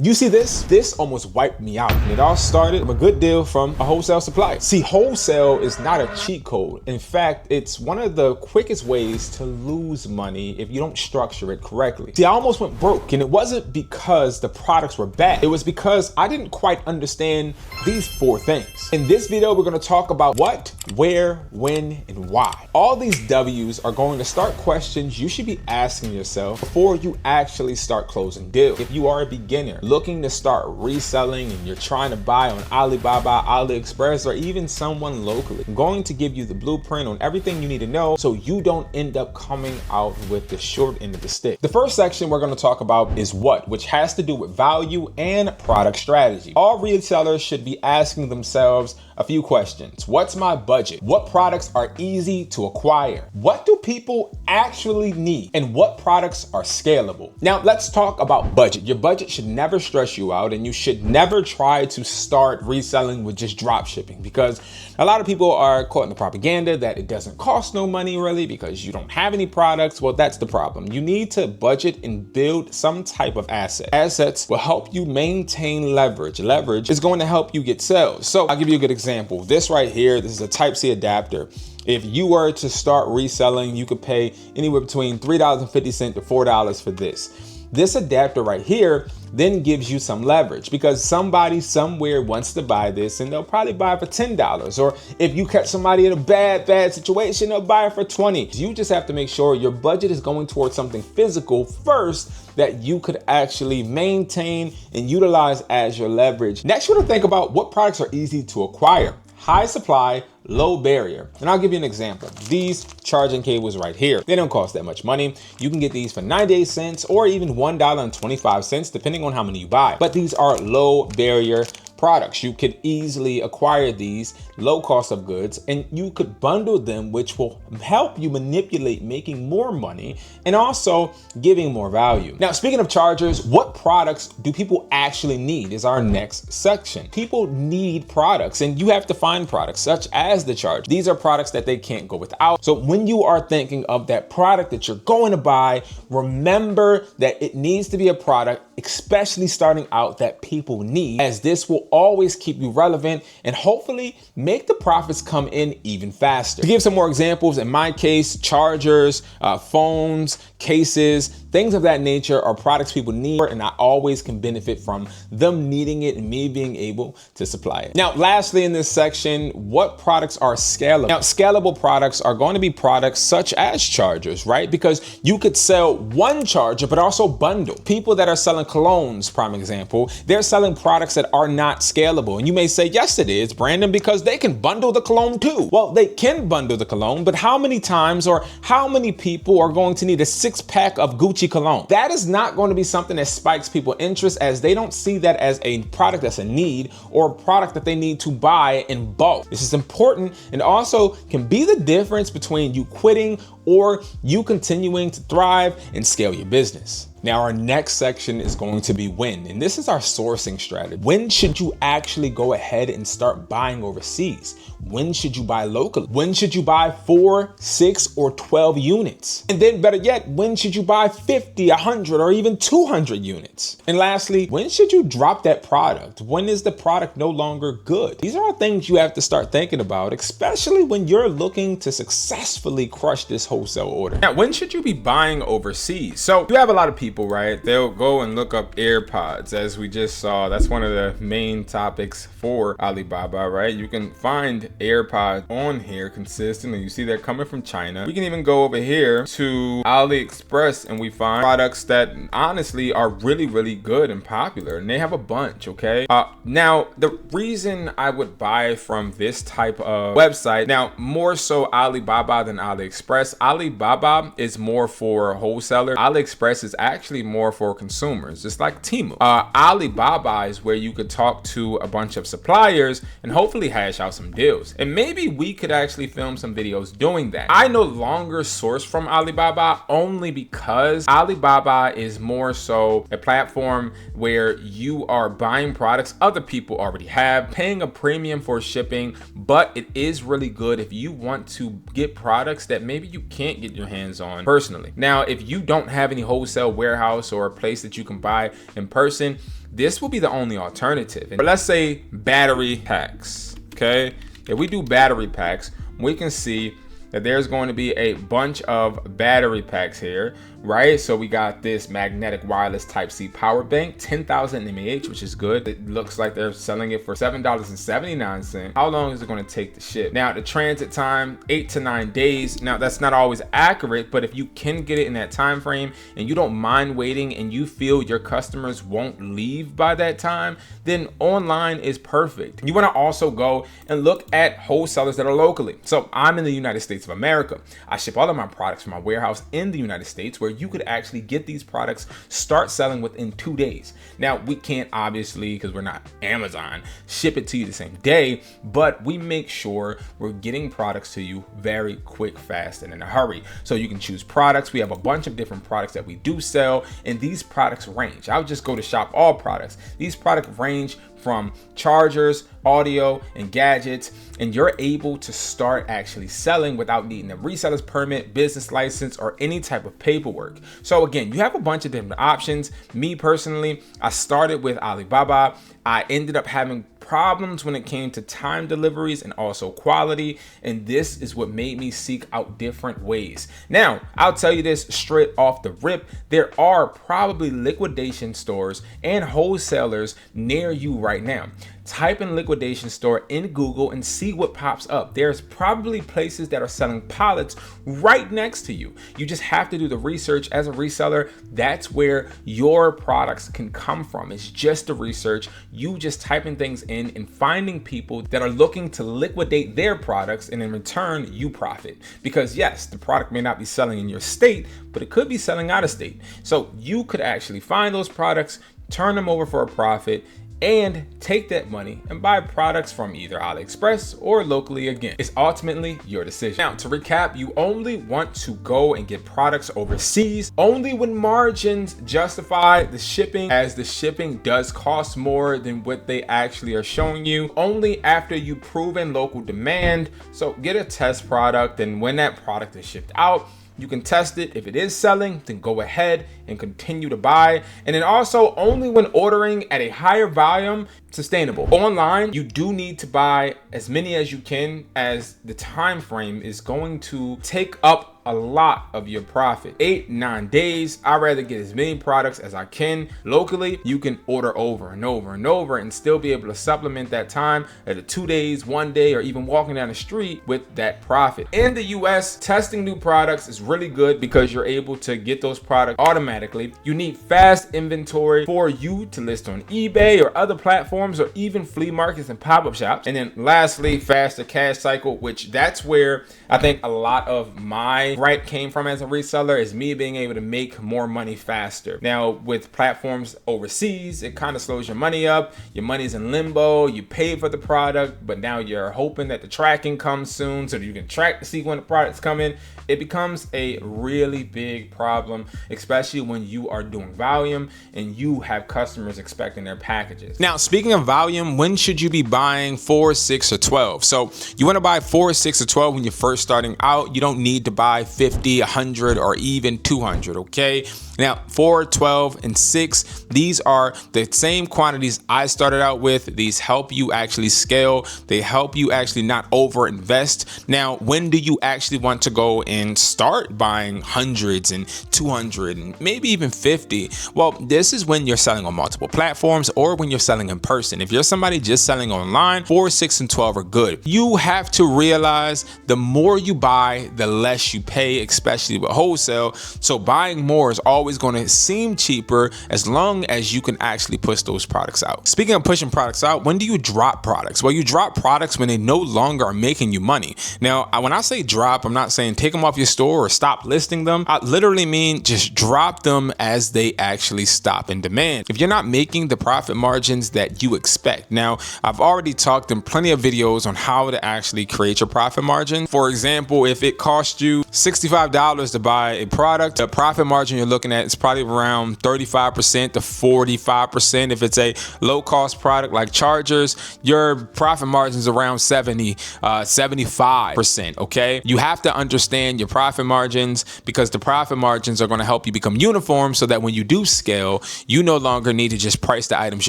You see this? This almost wiped me out. And it all started from a good deal from a wholesale supplier. See, wholesale is not a cheat code. In fact, it's one of the quickest ways to lose money if you don't structure it correctly. See, I almost went broke, and it wasn't because the products were bad. It was because I didn't quite understand these 4 things. In this video, we're gonna talk about what, where, when, and why. All these W's are going to start questions you should be asking yourself before you actually start closing deals. If you are a beginner, looking to start reselling and you're trying to buy on Alibaba, AliExpress, or even someone locally, I'm going to give you the blueprint on everything you need to know so you don't end up coming out with the short end of the stick. The first section we're going to talk about is what, which has to do with value and product strategy. All resellers should be asking themselves a few questions. What's my budget? What products are easy to acquire? What do people actually need? And what products are scalable? Now let's talk about budget. Your budget should never stress you out, and you should never try to start reselling with just drop shipping, because a lot of people are caught in the propaganda that it doesn't cost no money really because you don't have any products. Well, that's the problem. You need to budget and build some type of asset. Assets will help you maintain leverage. Leverage is going to help you get sales. So I'll give you a good example. This right here, this is a Type-C adapter. If you were to start reselling, you could pay anywhere between $3.50 to $4 for this. This adapter right here then gives you some leverage because somebody somewhere wants to buy this and they'll probably buy it for $10. Or if you catch somebody in a bad situation, they'll buy it for $20. You just have to make sure your budget is going towards something physical first that you could actually maintain and utilize as your leverage. Next, you want to think about what products are easy to acquire. High supply, low barrier. And I'll give you an example. These charging cables right here, they don't cost that much money. You can get these for 98 cents or even $1.25, depending on how many you buy. But these are low barrier products. You could easily acquire these, low cost of goods, and you could bundle them, which will help you manipulate making more money and also giving more value. Now, speaking of chargers, what products do people actually need is our next section. People need products, and you have to find products such as the charger. These are products that they can't go without. So when you are thinking of that product that you're going to buy, remember that it needs to be a product, especially starting out, that people need, as this will always keep you relevant and hopefully make the profits come in even faster. To give some more examples, in my case, chargers, phones, cases, things of that nature are products people need, and I always can benefit from them needing it and me being able to supply it. Now, lastly in this section, what products are scalable? Now, scalable products are going to be products such as chargers, right? Because you could sell one charger, but also bundle. People that are selling colognes, prime example, they're selling products that are not scalable. And you may say, yes, it is, Brandon, because they can bundle the cologne too. Well, they can bundle the cologne, but how many times or how many people are going to need a 6-pack of Gucci cologne? That is not going to be something that spikes people's interest, as they don't see that as a product that's a need or a product that they need to buy in bulk. This is important and also can be the difference between you quitting or you continuing to thrive and scale your business. Now, our next section is going to be when, and this is our sourcing strategy. When should you actually go ahead and start buying overseas? When should you buy locally? When should you buy 4, 6, or 12 units? And then better yet, when should you buy 50, 100, or even 200 units? And lastly, when should you drop that product? When is the product no longer good? These are all things you have to start thinking about, especially when you're looking to successfully crush this wholesale order. Now, when should you be buying overseas? So you have a lot of people, right? They'll go and look up Earbuds, as we just saw. That's one of the main topics for Alibaba, right? You can find Earbuds on here consistently. You see they're coming from China. We can even go over here to AliExpress and we find products that honestly are really, really good and popular, and they have a bunch, okay? Now, the reason I would buy from this type of website, now more so Alibaba than AliExpress. Alibaba is more for wholesalers. AliExpress is actually more for consumers, just like Temu. Alibaba is where you could talk to a bunch of suppliers and hopefully hash out some deals. And maybe we could actually film some videos doing that. I no longer source from Alibaba only because Alibaba is more so a platform where you are buying products other people already have, paying a premium for shipping, but it is really good if you want to get products that maybe you can't get your hands on personally. Now, if you don't have any wholesale warehouse or a place that you can buy in person, this will be the only alternative. But let's say battery packs, okay? If we do battery packs, we can see that there's going to be a bunch of battery packs here, right? So we got this magnetic wireless Type-C power bank, 10,000 mAh, which is good. It looks like they're selling it for $7.79. How long is it going to take to ship? Now, the transit time, 8 to 9 days. Now, that's not always accurate, but if you can get it in that time frame and you don't mind waiting and you feel your customers won't leave by that time, then online is perfect. You want to also go and look at wholesalers that are locally. So I'm in the United States of America. I ship all of my products from my warehouse in the United States, where you could actually get these products, start selling within 2 days. Now, we can't obviously, because we're not Amazon, ship it to you the same day, but we make sure we're getting products to you very quick, fast, and in a hurry. So you can choose products. We have a bunch of different products that we do sell, and these products range. I would just go to shop all products. These products range from chargers, audio, and gadgets, and you're able to start actually selling without needing a reseller's permit, business license, or any type of paperwork. So again, you have a bunch of different options. Me personally, I started with Alibaba. I ended up having problems when it came to time deliveries and also quality, and this is what made me seek out different ways. Now, I'll tell you this straight off the rip, there are probably liquidation stores and wholesalers near you right now. Type in liquidation store in Google and see what pops up. There's probably places that are selling pallets right next to you. You just have to do the research. As a reseller, that's where your products can come from. It's just the research. You just typing things in and finding people that are looking to liquidate their products, and in return, you profit. Because yes, the product may not be selling in your state, but it could be selling out of state. So you could actually find those products, turn them over for a profit, and take that money and buy products from either AliExpress or locally again. It's ultimately your decision. Now, to recap, you only want to go and get products overseas only when margins justify the shipping, as the shipping does cost more than what they actually are showing you, only after you've proven local demand. So get a test product, and when that product is shipped out, you can test it. If it is selling, then go ahead and continue to buy. And then also only when ordering at a higher volume, sustainable. Online, you do need to buy as many as you can, as the time frame is going to take up a lot of your profit. 8-9 days. I'd rather get as many products as I can. Locally, you can order over and over and over and still be able to supplement that time at a 2 days, 1 day, or even walking down the street with that profit. In the US, testing new products is really good because you're able to get those products automatically. You need fast inventory for you to list on eBay or other platforms, or even flea markets and pop-up shops. And then lastly, faster cash cycle, which that's where I think a lot of my gripe came from as a reseller, is me being able to make more money faster. Now, with platforms overseas, it kind of slows your money up. Your money's in limbo. You paid for the product, but now you're hoping that the tracking comes soon so that you can track to see when the product's coming. It becomes a really big problem, especially when you are doing volume and you have customers expecting their packages. Now, speaking of volume, when should you be buying 4, 6, or 12? So you want to buy 4, 6, or 12 when you're first starting out. You don't need to buy 50, 100, or even 200, okay? Now, 4, 12, and 6, these are the same quantities I started out with. These help you actually scale. They help you actually not over-invest. Now, when do you actually want to go and start buying hundreds and 200 and maybe even 50? Well, this is when you're selling on multiple platforms or when you're selling in person. If you're somebody just selling online, 4, 6, and 12 are good. You have to realize the more you buy, the less you pay, especially with wholesale. So buying more is always going to seem cheaper as long as you can actually push those products out. Speaking of pushing products out, when do you drop products? Well, you drop products when they no longer are making you money. Now, when I say drop, I'm not saying take them off your store or stop listing them. I literally mean just drop them as they actually stop in demand. If you're not making the profit margins that you expect. Now, I've already talked in plenty of videos on how to actually create your profit margin. For example, if it costs you $65 to buy a product. The profit margin you're looking at is probably around 35% to 45%. If it's a low cost product like chargers, your profit margin is around 75%. Okay. You have to understand your profit margins, because the profit margins are going to help you become uniform, so that when you do scale, you no longer need to just price the items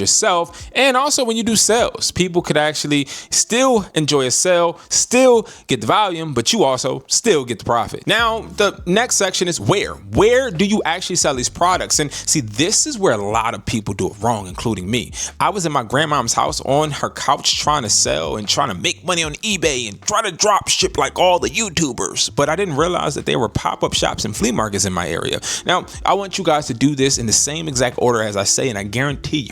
yourself. And also when you do sales, people could actually still enjoy a sale, still get the volume, but you also still get the profit. Now, the next section is where do you actually sell these products? And see, this is where a lot of people do it wrong, including me. I was in my grandmom's house on her couch trying to sell and trying to make money on eBay and try to drop ship like all the YouTubers, but I didn't realize that there were pop-up shops and flea markets in my area. Now, I want you guys to do this in the same exact order as I say, and I guarantee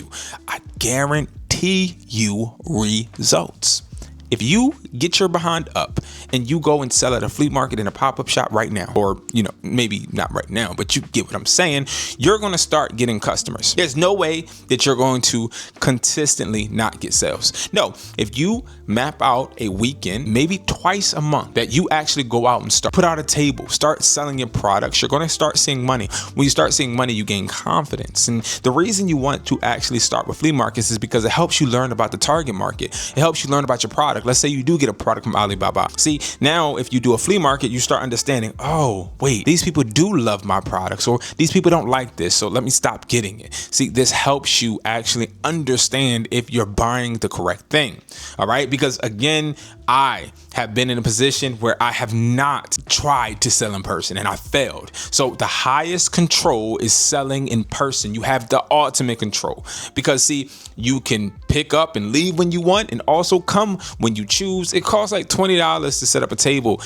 you results. If you get your behind up and you go and sell at a flea market in a pop-up shop right now, or, maybe not right now, but you get what I'm saying, you're going to start getting customers. There's no way that you're going to consistently not get sales. No, if you map out a weekend, maybe twice a month, that you actually go out and put out a table, start selling your products, you're going to start seeing money. When you start seeing money, you gain confidence. And the reason you want to actually start with flea markets is because it helps you learn about the target market. It helps you learn about your product. Let's say you do get a product from Alibaba. See, now if you do a flea market, you start understanding, oh, wait, these people do love my products, or these people don't like this, so let me stop getting it. See, this helps you actually understand if you're buying the correct thing. All right. Because again, I have been in a position where I have not tried to sell in person and I failed. So the highest control is selling in person. You have the ultimate control, because see, you can pick up and leave when you want and also come when you choose. It costs like $20 to set up a table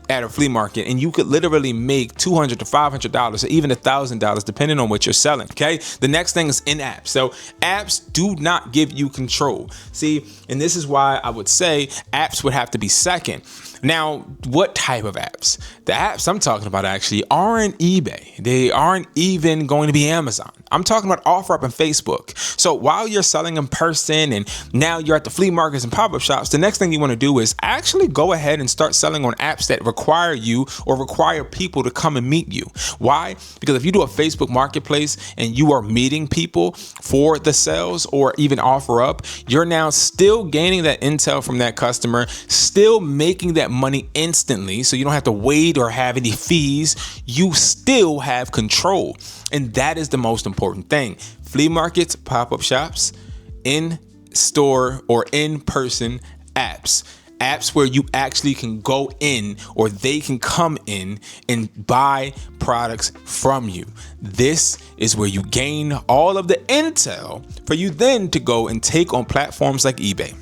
at a flea market, and you could literally make $200 to $500 or even $1,000 depending on what you're selling. Okay. The next thing is in-app. So apps do not give you control. See, and this is why I would say apps would have to be second. Now, what type of apps? The apps I'm talking about actually aren't eBay. They aren't even going to be Amazon. I'm talking about OfferUp and Facebook. So while you're selling in person and now you're at the flea markets and pop-up shops, the next thing you want to do is actually go ahead and start selling on apps that require you or require people to come and meet you. Why? Because if you do a Facebook marketplace and you are meeting people for the sales or even OfferUp, you're now still gaining that intel from that customer, still making that money instantly, so you don't have to wait or have any fees. You still have control, and that is the most important thing. Flea markets, pop-up shops, in-store or in-person apps where you actually can go in, or they can come in and buy products from you. This is where you gain all of the intel for you then to go and take on platforms like eBay,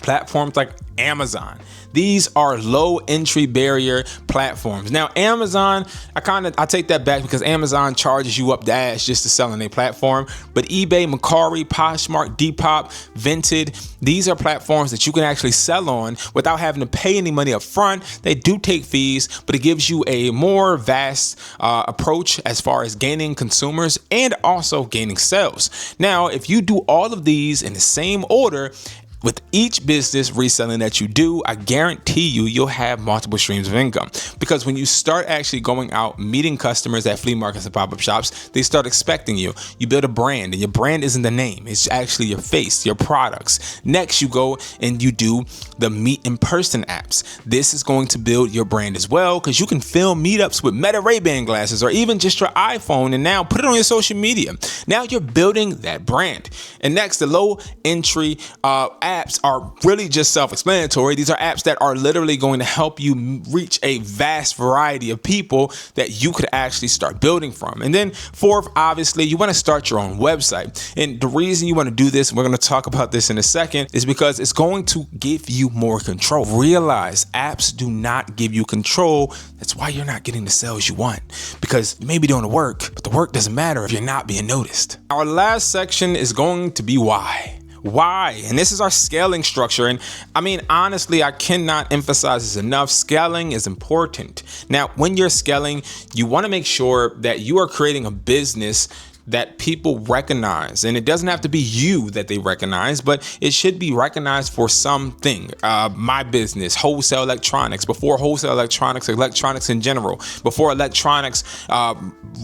platforms like Amazon. These are low entry barrier platforms. Now, Amazon, I take that back, because Amazon charges you up the ass just to sell on their platform. But eBay, Mercari, Poshmark, Depop, Vinted, these are platforms that you can actually sell on without having to pay any money up front. They do take fees, but it gives you a more vast approach as far as gaining consumers and also gaining sales. Now, if you do all of these in the same order, with each business reselling that you do, I guarantee you'll have multiple streams of income. Because when you start actually going out, meeting customers at flea markets and pop-up shops, they start expecting you. You build a brand, and your brand isn't the name. It's actually your face, your products. Next, you go and you do the meet in person apps. This is going to build your brand as well, because you can film meetups with Meta Ray-Ban glasses or even just your iPhone and now put it on your social media. Now you're building that brand. And next, the low entry apps are really just self-explanatory. These are apps that are literally going to help you reach a vast variety of people that you could actually start building from. And then fourth, obviously, you want to start your own website. And the reason you want to do this, and we're going to talk about this in a second, is because it's going to give you more control. Realize apps do not give you control. That's why you're not getting the sales you want, because you may be doing the work, but the work doesn't matter if you're not being noticed. Our last section is going to be why. Why? And this is our scaling structure. And I mean, honestly, I cannot emphasize this enough. Scaling is important. Now, when you're scaling, you want to make sure that you are creating a business that people recognize. And it doesn't have to be you that they recognize, but it should be recognized for something. My business, Wholesale Electronics, before Wholesale Electronics, electronics in general, before electronics,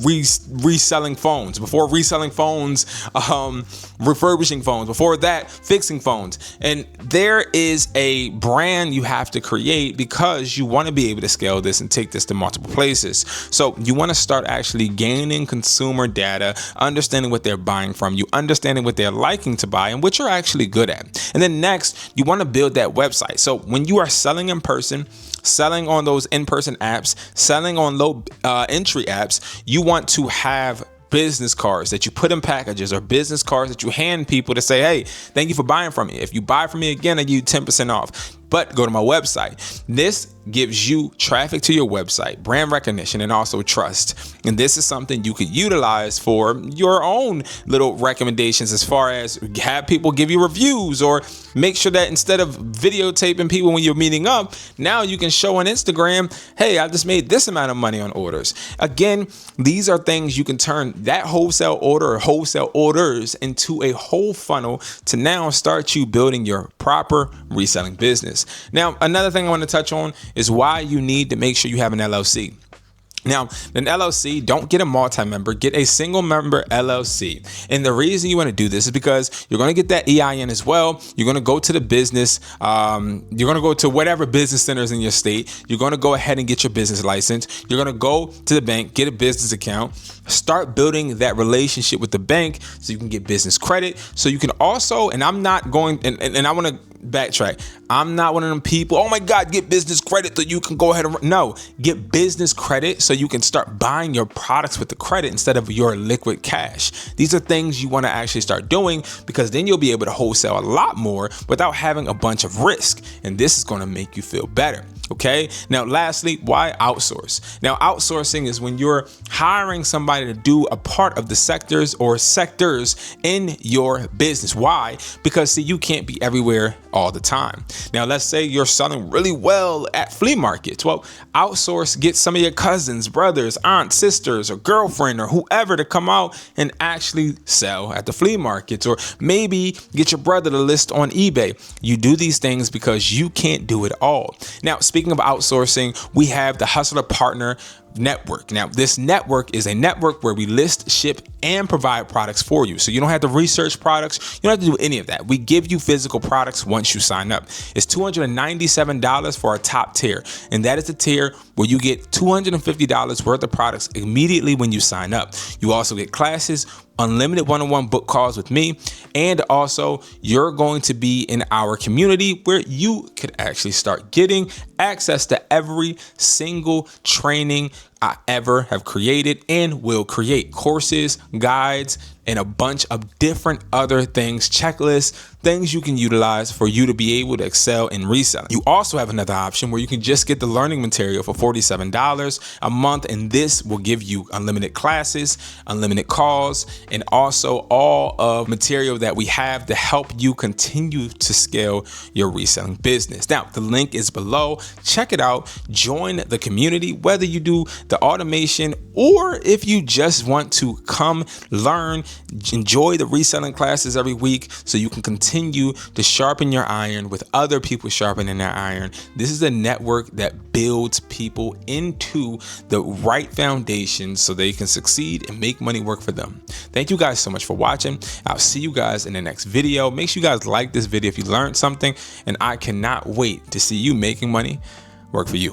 reselling phones, before reselling phones, refurbishing phones, before that, fixing phones. And there is a brand you have to create because you want to be able to scale this and take this to multiple places. So you want to start actually gaining consumer data, understanding what they're buying from you, understanding what they're liking to buy and what you're actually good at. And then next, you want to build that website. So when you are selling in person, selling on those in-person apps, selling on low entry apps, you want to have business cards that you put in packages or business cards that you hand people to say, hey, thank you for buying from me. If you buy from me again, I give you 10% off. But go to my website. This gives you traffic to your website, brand recognition, and also trust. And this is something you could utilize for your own little recommendations as far as have people give you reviews, or make sure that instead of videotaping people when you're meeting up, now you can show on Instagram, hey, I just made this amount of money on orders. Again, these are things you can turn that wholesale order or wholesale orders into a whole funnel to now start you building your proper reselling business. Now, another thing I want to touch on is why you need to make sure you have an LLC. Now, an LLC, don't get a multi-member, get a single member LLC. And the reason you want to do this is because you're going to get that EIN as well. You're going to go to the business. You're going to go to whatever business centers in your state. You're going to go ahead and get your business license. You're going to go to the bank, get a business account, start building that relationship with the bank so you can get business credit. So you can also, and I'm not going, and I want to backtrack. I'm not one of them people, oh my God, get business credit so you can go ahead and, no, get business credit so you can start buying your products with the credit instead of your liquid cash. These are things you want to actually start doing because then you'll be able to wholesale a lot more without having a bunch of risk. And this is going to make you feel better. Okay. Now, lastly, why outsource? Now, outsourcing is when you're hiring somebody to do a part of the sectors or sectors in your business. Why? Because see, you can't be everywhere all the time. Now, let's say you're selling really well at flea markets. Well, outsource, get some of your cousins, brothers, aunts, sisters, or girlfriend, or whoever to come out and actually sell at the flea markets, or maybe get your brother to list on eBay. You do these things because you can't do it all. Now, speaking of outsourcing, we have the Hustler Partner Network. Now, this network is a network where we list, ship, and provide products for you. So you don't have to research products. You don't have to do any of that. We give you physical products once you sign up. It's $297 for our top tier. And that is the tier where you get $250 worth of products immediately when you sign up. You also get classes, unlimited one-on-one book calls with me, and also you're going to be in our community where you could actually start getting access to every single training I ever have created and will create. Courses, guides, and a bunch of different other things, checklists, things you can utilize for you to be able to excel in reselling. You also have another option where you can just get the learning material for $47 a month, and this will give you unlimited classes, unlimited calls, and also all of material that we have to help you continue to scale your reselling business. Now, the link is below. Check it out. Join the community, whether you do the automation or if you just want to come learn, enjoy the reselling classes every week so you can continue to sharpen your iron with other people sharpening their iron. This is a network that builds people into the right foundation so they can succeed and make money work for them. Thank you guys so much for watching. I'll see you guys in the next video. Make sure you guys like this video if you learned something, and I cannot wait to see you making money work for you.